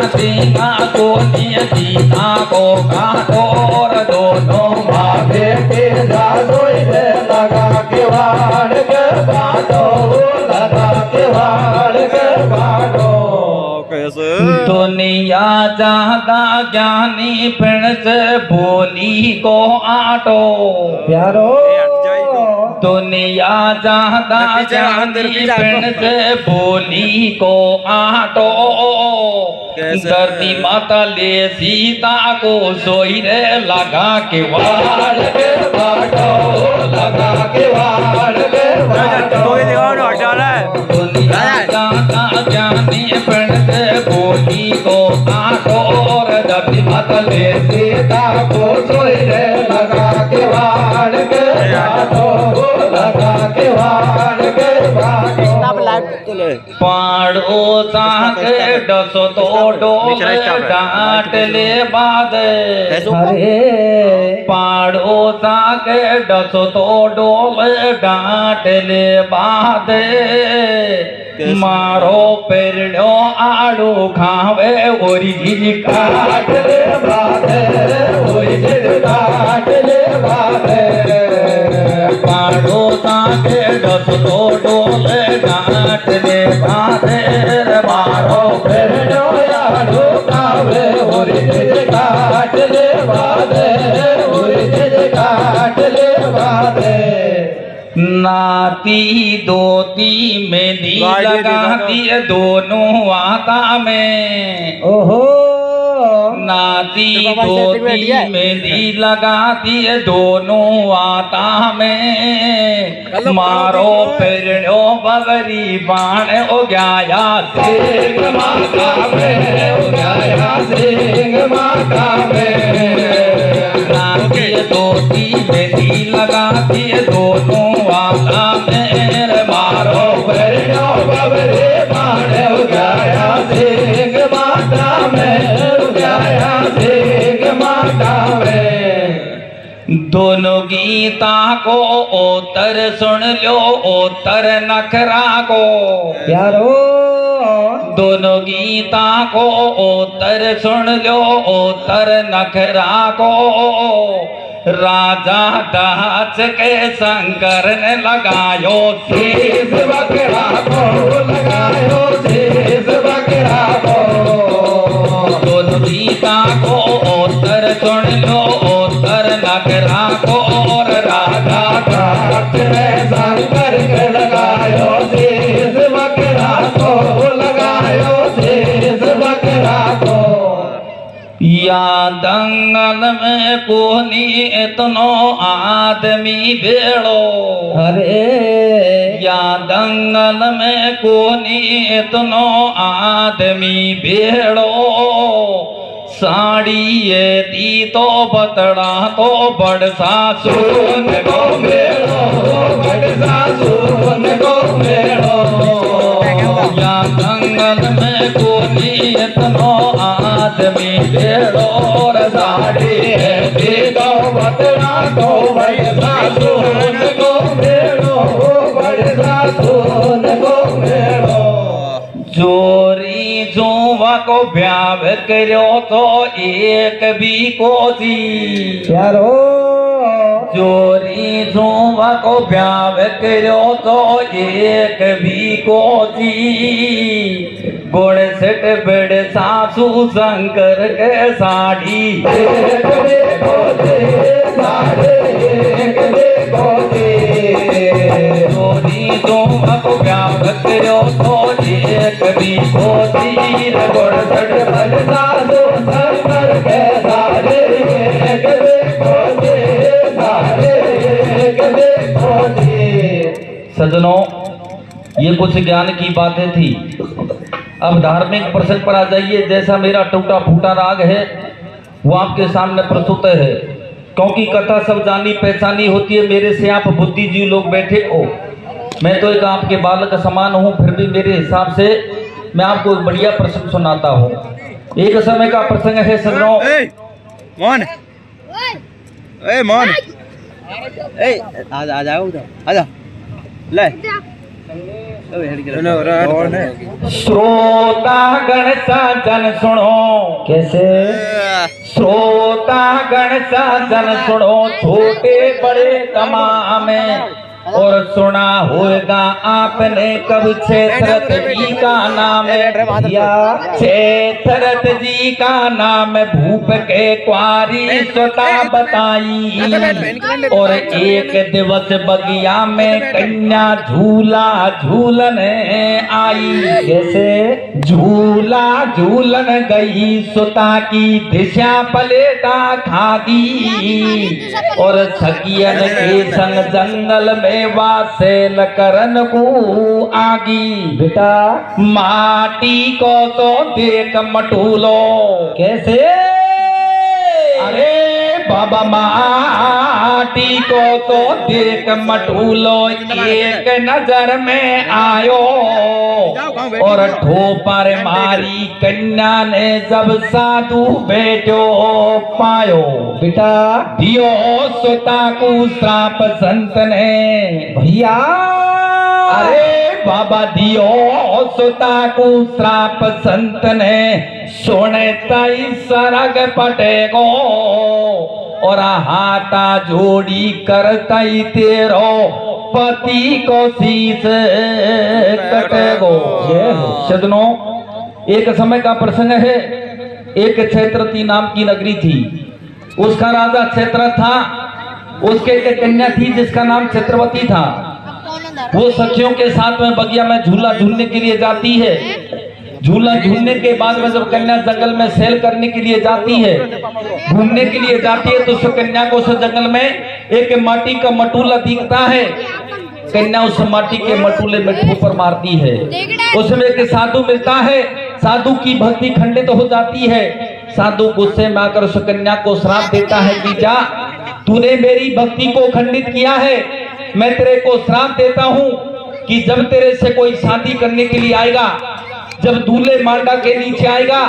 सीना को सीता को काटो और दोनों भागे के जादोई लगा के वाड़ के काटो लगा के वाड़ के काटो। दुनिया ज्यादा ज्ञानी फिर से बोली को आटो प्यारो। दुनिया ज्यादा ज्ञानी फिर से बोली को आटो। धरती माता ले सीता को सोई रे लगा के वाड़ के बाटो लगा के वाड़ के बाटो। दुनिया ज्यादा ज्ञानी फिर से बोली को आटो और धरती माता ले सीता को सोई रे लगा के वाड़ के बाटो लगा के वाड़ के बाटो। पाड़ो ताके डसो तो डोल डांट ले बादे पाड़ो ताके डसो तो डोल डांट ले बादे। मारो पेड़ो आड़ू खावे ओरी झिझ काट ले बादे ओरी झिझ काट ले बादे। पाड़ो ताके डसो तो डोल डांट ले बादे। मारो पेड़ो आड़ू खावे ओरी झिझ काट ले बादे ओरी झिझ काट ले बादे। नाती दोती मेहंदी लगाती है दोनों आता में। ओहो नाती दोती मेहंदी लगाती है दोनों आता में। मारो पेड़ो बगरी बाण ओ गया सिंह माता में ओ गया सिंह माता में। नाती दोती मेहंदी लगाती है दोनों आला मेरे। मारो पेड़ो बगरी बाण ओ गया सिंह माता में ओ गया सिंह माता में। दोनों गीता को ओतर सुन लो ओतर नखरा को प्यारो। दोनों गीता को ओतर सुन लो ओतर नखरा को। राजा दास के शंकर ने लगायो शीश बकरा को लगायो शीश बकरा को। दोनों गीता को ओतर सुन लो ओतर नखरा को। और राजा दास ने शंकर के लगायो शीश बकरा को लगायो शीश बकरा को। या दंगल में कोनी इतनो आदमी भेड़ो अरे। या दंगल में कोनी इतनो आदमी भेड़ो। साड़ी ये दी तो बतड़ा तो बड़ सासुन को भेड़ो बड़ सासुन को भेड़ो। या दंगल में कोनी इतनो आदमी भेड़ो। और साड़ी है दी तो बतड़ा तो बड़ सासुन को भेड़ो बड़ सासुन को भेड़ो। जोरी जुआ को ब्याह करो तो एक भी कोसी प्यारो। जोरी जुआ को ब्याह करो तो एक भी कोसी। गुड़ सेठ बड़ सासू शंकर के साड़ी एक देखो साड़ी एक देखो। जोरी जुआ को ब्याह करो तो एक भी कोसी। गुड़ सेठ बड़ सासू शंकर के साड़ी एक देखो साड़ी एक देखो। सज्जनों ये कुछ ज्ञान की बातें थी। अब धार्मिक प्रसंग पर आ जाइए। जैसा मेरा टूटा फूटा राग है वो आपके सामने प्रस्तुत है। क्योंकि कथा सब जानी पहचानी होती है। मेरे से आप बुद्धिजीवी लोग बैठे हो। मैं तो एक आपके बालक समान हूँ। फिर भी मेरे हिसाब से मैं आपको एक बढ़िया प्रसंग सुनाता हूँ। एक समय का प्रसंग है सज्जनों। मोहन मोहन आ जाओ आ जा ले श्रोता गण सज्जन सुनो। कैसे? श्रोता गण सज्जन सुनो, छोटे बड़े तमाम और सुना होगा आपने कब क्षेत्ररथ जी का नाम या क्षेत्ररथ जी का नाम भूप के क्वारी स्वतः बताई। और एक दिवस बगिया में कन्या झूला झूलन आई। जैसे झूला झूलन गई सुता की दिशा पलेटा खा दी। और सखियन के संग जंगल में वासेल करन को आगी। बेटा माटी को तो देख मटूलो। कैसे? अरे बाबा माटी को तो देख मटूलो, एक नजर में आयो। और ठोपर मारी कन्या ने जब साधु बेटो पायो। बेटा दियो सुता को श्राप संत ने। भैया अरे बाबा दियो सुता को श्राप संत ने। सोने तई सरग पटेगो और हाथा जोड़ी करतई तेरो पति को शीश कटेगो। सजनों एक समय का प्रसंग है। एक क्षेत्रवती नाम की नगरी थी। उसका राजा क्षेत्र था। उसके एक कन्या थी जिसका नाम क्षेत्रवती था। वो सखियों के साथ में बगिया में झूला झूलने के लिए जाती है। झूला झूलने के बाद में जब कन्या जंगल में सैर करने के लिए जाती है, घूमने के लिए जाती है, तो उस कन्या को उस जंगल में एक माटी का मटूला दिखता है। कन्या उस माटी के मटूले में ठोकर मारती है। उसमें एक साधु मिलता है। साधु की भक्ति खंडित हो जाती है। साधु गुस्से में आकर उस कन्या को श्राप देता है कि जा, तूने मेरी भक्ति को खंडित किया है। मैं तेरे को श्राप देता हूं कि जब तेरे से कोई शादी करने के लिए आएगा, जब दूल्हे मांडा के नीचे आएगा,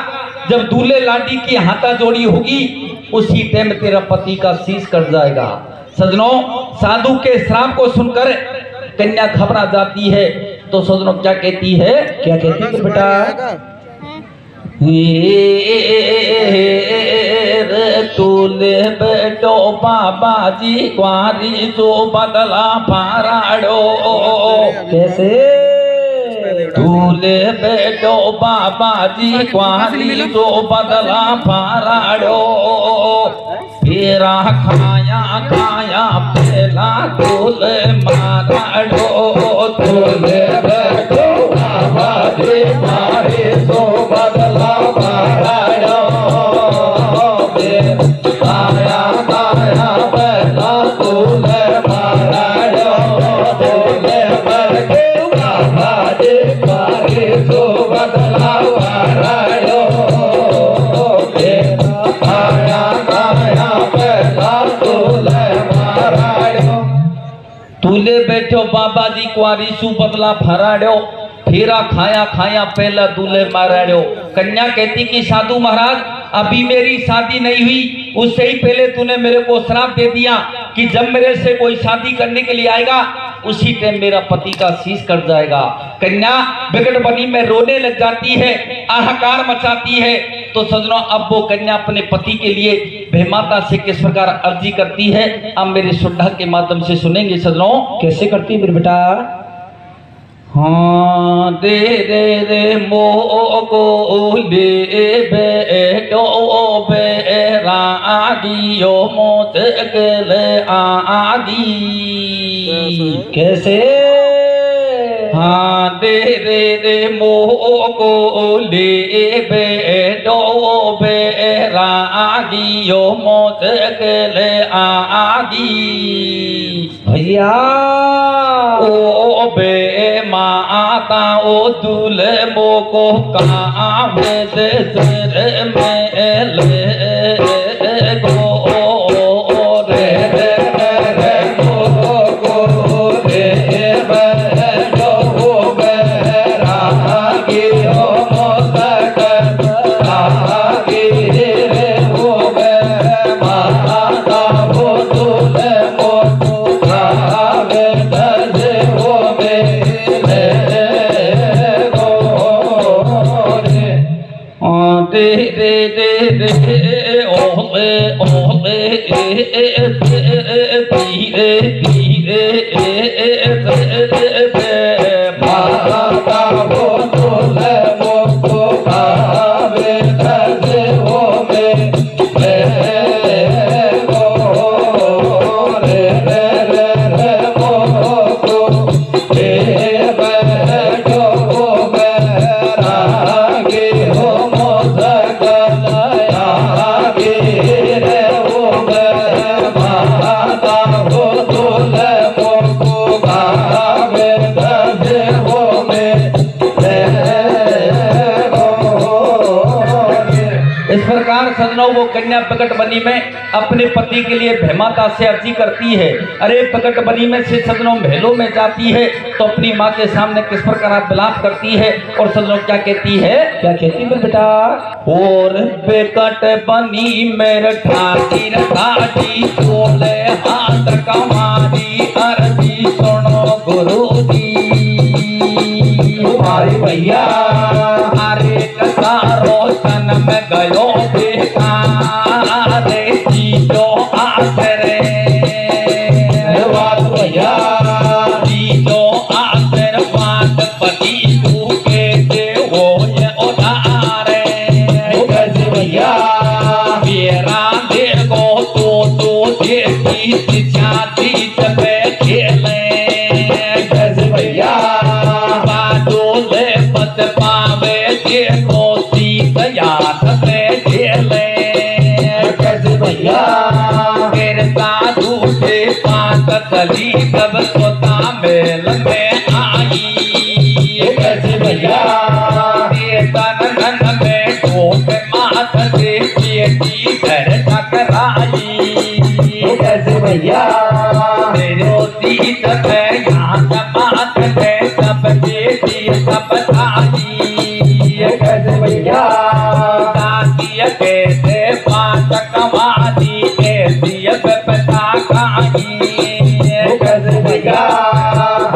जब दूल्हे लाडी की हाथा जोड़ी होगी, उसी टाइम तेरा पति का शीश कट जाएगा। सजनों साधु के श्राप को सुनकर कन्या घबरा जाती है। तो सजनों क्या कहती है? क्या कहती है बेटा? तूले बेटो बाबा जी क्वारी जो बदला फाराड़ो। कैसे? तूले बेटो बाबा जी क्वारी जो बदला फाराड़ो। फेरा खाया खाया पहला तूले माराड़ो। तूले बेटो बाबा जी क्वारी जो बदला फाराड़ो। खाया खाया पहला तूले माराड़ो। तूले बेटो बाबा जी क्वारी जो बदला फाराड़ो। खाया खाया पहला तूले माराड़ो। तूले बैठो बाबा जी क्वारी सु बदला फराड़ो। फेरा खाया खाया पहला दूल्हे माराड़ो। कन्या कहती कि साधु महाराज अभी मेरी शादी नहीं हुई, उससे ही पहले तूने मेरे को श्राप दे दिया कि जब मेरे से कोई शादी करने के लिए आएगा उसी टाइम मेरा पति का शीश कट जाएगा। कन्या बिगड़ बनी में रोने लग जाती है, हाहाकार मचाती है। तो सजनों अब वो कन्या अपने पति के लिए भेमाता से किस प्रकार अर्जी करती है, अब मेरे सुड्ढा के माध्यम से सुनेंगे। सजनों कैसे करती है मेरे बेटा? हाँ दे दे दे मो को ले बेटो बेरा आदियो मोत गले आदि। कैसे? हाँ दे दे दे मो को ले बेटो बेरा आदियो मोत गले आदि। भैया ओ बे माता ओ दूल्हे मो को कहाँ में से सिर में ले गो रे रे रे मो को रे बैठो बेरा की हो मोसक रागी रे हो बे माता वो दूल्हे मो को कहाँ में से हो बे रे ओले ओले धीरे धीरे माता वो तोले मोको भावे धजे हो में सजनों वो कन्या प्रकट बनी में अपने पति के लिए भैमाता से अर्जी करती है। अरे प्रकट बनी में से सजनों महलों में जाती है तो अपनी माँ के सामने किस प्रकार विलाप करती है और सजनों क्या कहती है, क्या कहती है बेटा। और प्रकट बनी मेरे ठाकी ठाकी बोले हाथ कमारी अर्जी सुनो गुरु जी तुम्हारी भैया अरे कसारो सन में गयो तली तब सोता मेल में आई कैसे भैया तन नन में ठोक माथ से बेटी घर टकराई कैसे भैया तेरे सीत में यहाँ माथ में सब बेटी सब आई कैसे भैया दादी कैसे पाँच कमादी कैसी पता खाई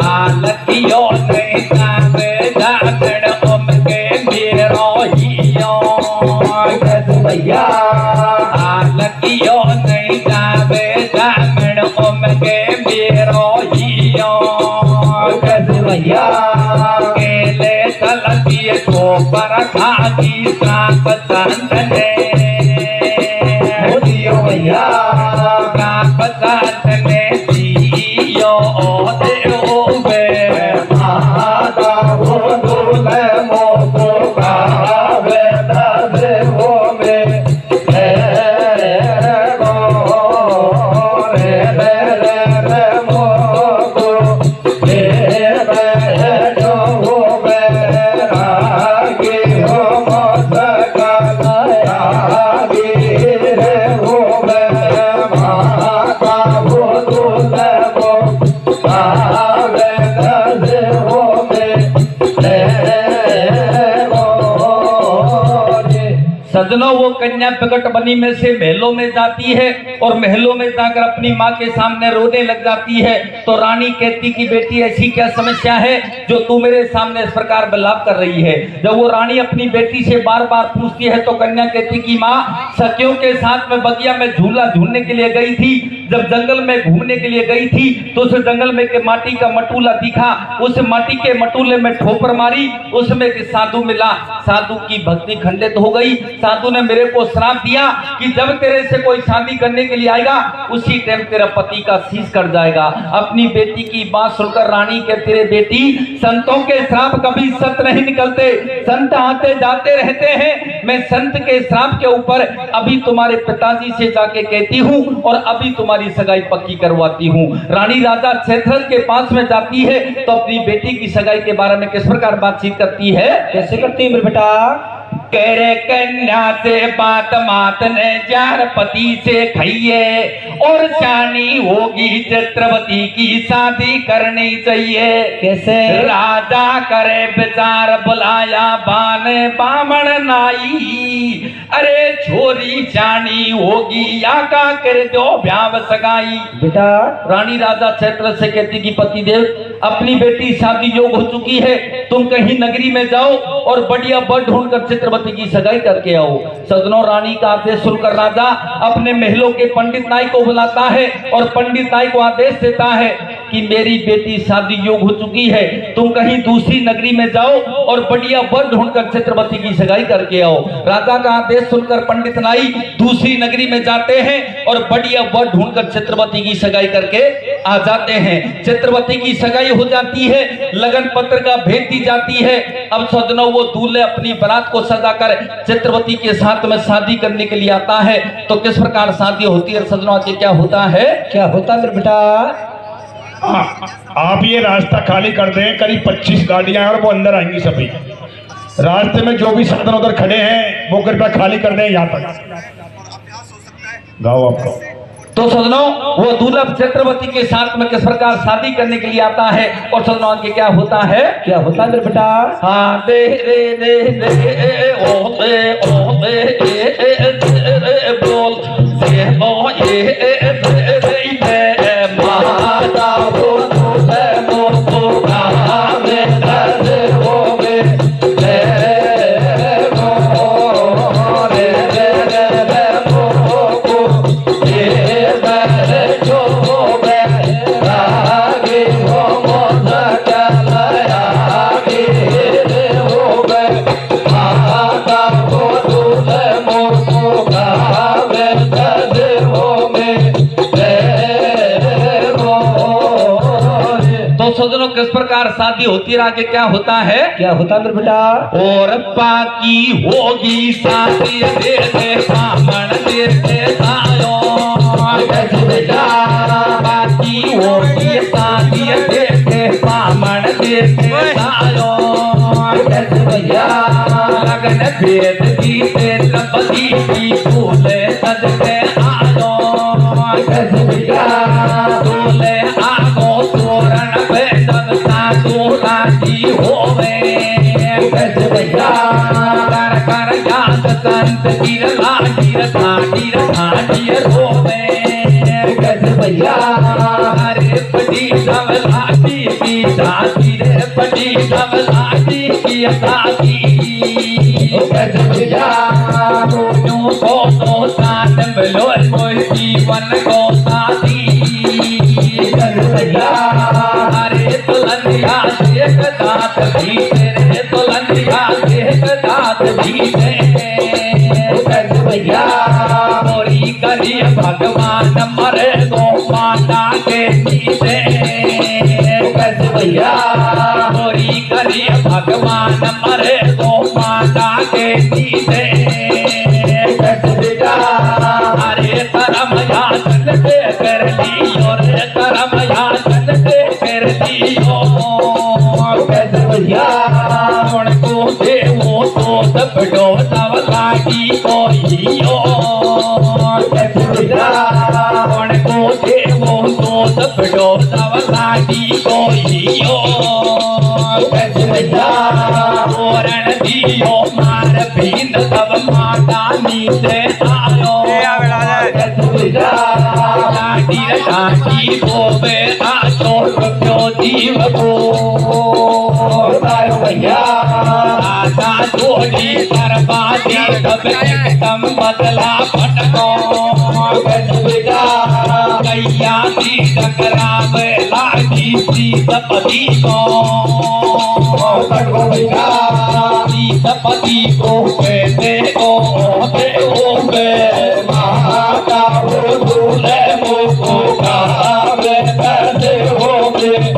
हालतियों नहीं जावे जागड़ उमके मेरो हियो कैसे भैया हालतियों नहीं जावे जागड़ उमके मेरो हियो कैसे भैया केले चलती गोबर खाती सांप चंदने भैया सांप चंदने सजनों वो कन्या प्रकट बनी में से महलों में जाती है और महलों में जाकर अपनी माँ के सामने रोने लग जाती है। तो रानी कहती कि बेटी ऐसी क्या समस्या है जो तू मेरे सामने इस प्रकार विलाप कर रही है। जब वो रानी अपनी बेटी से बार बार पूछती है तो कन्या कहती कि माँ सखियों के साथ में बगिया में झूला झूलने के लिए गई थी। जब जंगल में घूमने के लिए गई थी तो उस जंगल में के माटी का मटूला दिखा, उस माटी के मटूले में ठोकर मारी, उसमें एक साधु मिला। साधु की भक्ति खंडित हो गई। साधु ने मेरे को श्राप दिया कि जब तेरे से कोई शादी करने के लिए आएगा उसी टाइम तेरा पति का शीश कट जाएगा। अपनी बेटी की बात सुनकर रानी कहती है बेटी संतों के श्राप कभी सत नहीं निकलते, संत आते जाते रहते हैं। मैं संत के श्राप के ऊपर अभी तुम्हारे पिताजी से जाके कहती हूँ और अभी तुम्हारी सगाई पक्की करवाती हूँ। रानी राजा क्षेत्रज के पास में जाती है तो अपनी बेटी की सगाई के बारे में किस प्रकार बातचीत करती है, कैसे करती है मेरे बेटा। करे कन्या से बात मात ने जार पति से खइए और शानी होगी चित्रवती की शादी करनी चाहिए। कैसे राजा करे विचार बुलाया बाने बामण नाई, अरे छोरी जानी होगी या का कर दो ब्याह सगाई। बेटा रानी राजा चैत्र से कहती कि पतिदेव अपनी बेटी शादी योग हो चुकी है, तुम कहीं नगरी में जाओ और बढ़िया वर ढूंढकर चित्रवती की सगाई करके आओ। सजनों रानी का आदेश सुनकर राजा अपने महलों के पंडित नाई को बुलाता है और पंडित नाई को आदेश देता है कि मेरी बेटी शादी योग हो चुकी है, तुम कहीं दूसरी नगरी में जाओ और बढ़िया वर ढूंढकर चित्रवती की सगाई करके आओ। राजा का आदेश सुनकर पंडित नाई दूसरी नगरी में जाते हैं और बढ़िया वर ढूंढकर चित्रवती की सगाई करके आ जाते हैं। चित्रवती की सगाई हो जाती है, लगन पत्र का भेज दी जाती है। अब सजनों वो दूल्हे अपनी बारात को सजाकर चित्रवती के साथ में शादी करने के लिए आता है। तो किस प्रकार शादी होती है सजनों, आज क्या होता है? क्या होता है बेटा? आप ये रास्ता खाली कर दें, करीब 25 गाड़ियां हैं और वो अंदर आएंगी सभी। रास्ते में जो भी साधन उधर खड़े हैं वो कृपया खाली कर दें। यहाँ तक गाओ आपको। तो सजनों वो दूल्हा चित्रवती के साथ में किस प्रकार शादी करने के लिए आता है और सजनों आगे क्या होता है? क्या होता है बेटा? हाँ दे रे दे दे ओ दे बोल दे ओ ये माता वो दूल्हे मोको कहा में दर्द हो गए दे वो रे दे मोको ये दर्द जो हो गए आगे वो मोदा चलाया आगे हो गए माता वो दूल्हे मोको कहा में दर्द हो गए। तो सजनों किस प्रकार शादी होती है, आगे क्या होता है? क्या होता है बेटा? और बाकी होगी शादी दे दे सामन दे दे सायो बेटा, बाकी होगी शादी दे दे सामन दे दे सायो भैया, लगन भेद की चित्रवती की दूल्हे सज के आयो भैया, दूल्हे आगो तोरण भेदन साधु राजी होवे भैया, कर कर याद संत गिरला गिरधा गिरधा गिर होवे भैया, अरे पटी धवलाटी की दासी रे पटी धवलाटी की दासी भैया, रोजों को तो साथ मिलोर कोई जीवन को साथी भैया, अरे दुल्हनिया देख दात भी तेरे दुल्हनिया देख दात भी तेरे भैया, मोरी करी भगवान मरे गो माता के पीछे भैया, मोरी करी भगवान मरे गो माता के पीछे बेटा, अरे धर्म याचन के कर लियो रे धर्म याचन के कर लियो भैया, उनको देवो तो सब डोसाव लागी कोइयो भैया, उनको देवो तो सब डोसाव लागी कोइयो भैया, ओरण दियो मार बीन सब माता नीचे आयो भैया, लाडी लाडी बोवे आचो क्यों जीव को भैया, आजा जोड़ी बर्बादी सब एकदम बदला फटको भैया, कैया दी टकराव लागी सी सपदी को भैया, सी सपदी को कहते हो माता वो दूल्हे मोको कहा में दर्द हो गए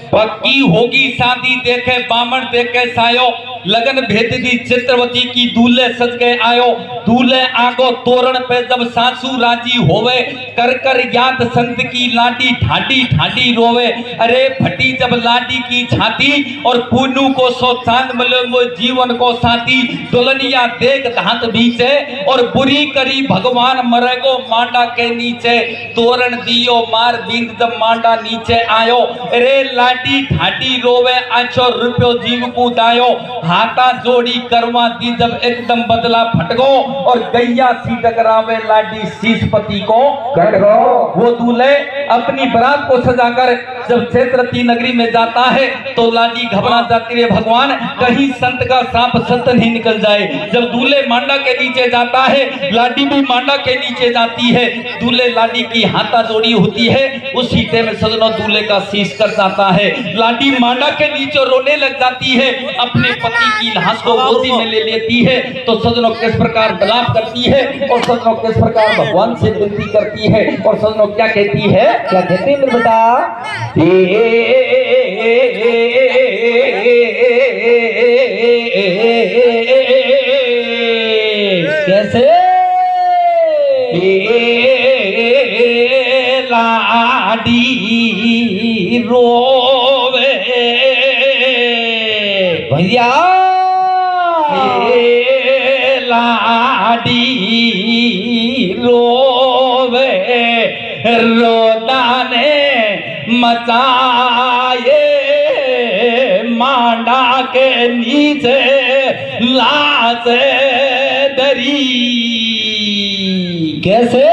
पक्की होगी शादी देखे बामण देखे सायो लगन भेद दी चित्रवती की दूल्हे सज गए आयो। दूल्हे आगो तोरण पे जब सासू राजी होवे, कर कर याद संत की लाडी ठाडी ठाडी रोवे। अरे फटी जब लाडी की छाती और पूनू को सो चांद मिले वो जीवन को साथी। दुल्हनिया देख धात बीचे और बुरी करी भगवान मरेगो मांडा के नीचे। तोरण दियो मार बींद जब मांडा नीचे आयो। अरे लाडी ठाडी रोवे आछो रुपयो जीव को दायो। हाथा जोड़ी करवा दी जब एकदम बदला फटगो और गैया सी टकरावे लाडी शीशपति को गटगो। वो दूल्हे अपनी बारात को सजाकर जब चैत्रती नगरी में जाता है तो लाडी घबरा जाती है, भगवान कहीं संत का सांप संत नहीं निकल जाए। जब दूल्हे मांडा के नीचे जाता है, लाडी भी मांडा के नीचे जाती है। दूल्हे लाडी की हाथा जोड़ी होती है, उस हीटे में सजनों दूल्हे का शीश कर जाता है। लाडी मांडा के नीचे रोने लग जाती है, अपने पति की लाश को गोदी में ले लेती है। तो सजनों किस प्रकार विलाप करती है और सजनों किस प्रकार भगवान से विनती करती है और सजनों क्या कहती है, क्या कहते हैं मेरे बेटा? कैसे? लाडी रोवे भैया लाडी रोवे रोदाने मचाए मांडा के नीचे लाश दरी। कैसे?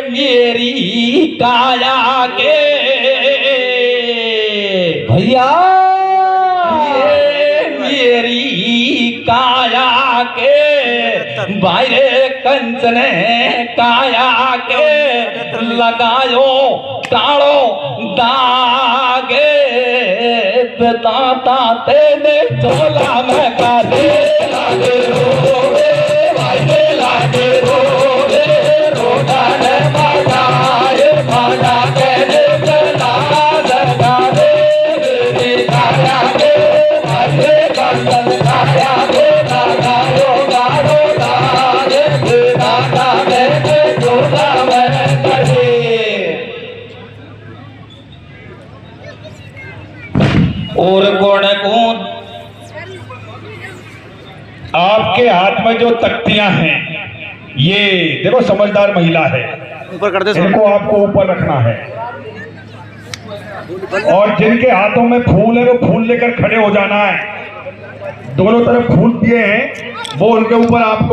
मेरी काया के भैया मेरी काया के बाहरे कंचने काया के लगायो टाड़ो दागे। दाता तेने चोला में काले लागे रोवे भाई लागे रोवे रोदा ने मांडाए मांडा के चला लगा दे। मेरी काया के भाई कंचन काया के लगायो गाड़ो दागे। दाता तेने चोला में काले। और कौन कौन आपके हाथ में जो तख्तियां हैं, ये देखो समझदार महिला है, ऊपर कर दे। इनको आपको ऊपर रखना है। और जिनके हाथों में फूल है वो फूल लेकर खड़े हो जाना है। दोनों तरफ फूल दिए हैं, वो उनके ऊपर आपको